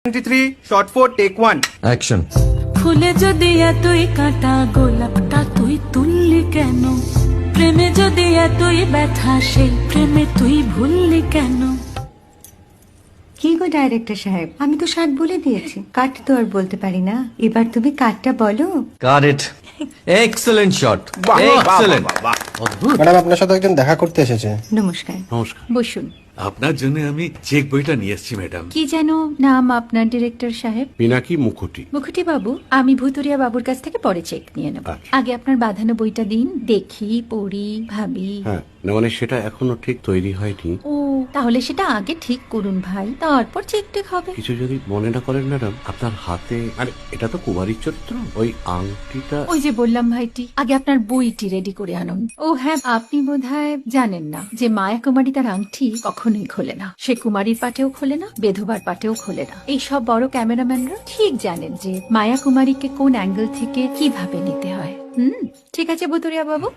23 shot 4 take 1 action. ফুলে যদি এতই কাঁটা গোলাপটা তুই তুললি কেন? প্রেমে যদি এতই ব্যথা সেই প্রেমে তুই ভুললি কেন? কি গো ডাইরেক্টর সাহেব, আমি তো 60 বলে দিয়েছি, কাট তো আর বলতে পারি না। এবার তুমি কাটটা বলো। Got it. Excellent shot, excellent. Madam আপনার সাথে একজন দেখা করতে এসেছে। নমস্কার, নমস্কার। বসুন। আপনার জন্য আমি চেক বইটা নিয়ে এসেছি ম্যাডাম। কি যেন নাম আপনার ডিরেক্টর সাহেব? পিনাকি মুখোটি। মুখুটি বাবু, আমি ভুতুরিয়া বাবুর কাছ থেকে পরে চেক নিয়ে নেব। আচ্ছা। আগে আপনার বাঁধানো বইটা দিন, দেখি, পড়ি, ভাবি। হ্যাঁ, না মানে সেটা এখনো ঠিক তৈরি হয়নি। ও, তাহলে সেটা আগে ঠিক করুন ভাই, তারপর চেক টেক হবে। কিছু যদি মনে না করেন ম্যাডাম, আপনার হাতে, আরে এটা তো কুমারীর চরিত্র, ওই আংটিটা। ওই যে বললাম ভাইটি, আগে আপনার বইটি রেডি করে আনুন। ও হ্যাঁ, আপনি বোধহয় জানেন না যে মায়া কুমারী তার আংটি কখনোই খোলে না। সে কুমারীর পাটেও খোলে না, বেধবার পাটেও খোলে না। এই সব বড় ক্যামেরাম্যানরা ঠিক জানেন যে মায়া কুমারীকে কোন অ্যাঙ্গেল থেকে কিভাবে নিতে হয়। ঠিক আছে ভুতুরিয়া বাবু।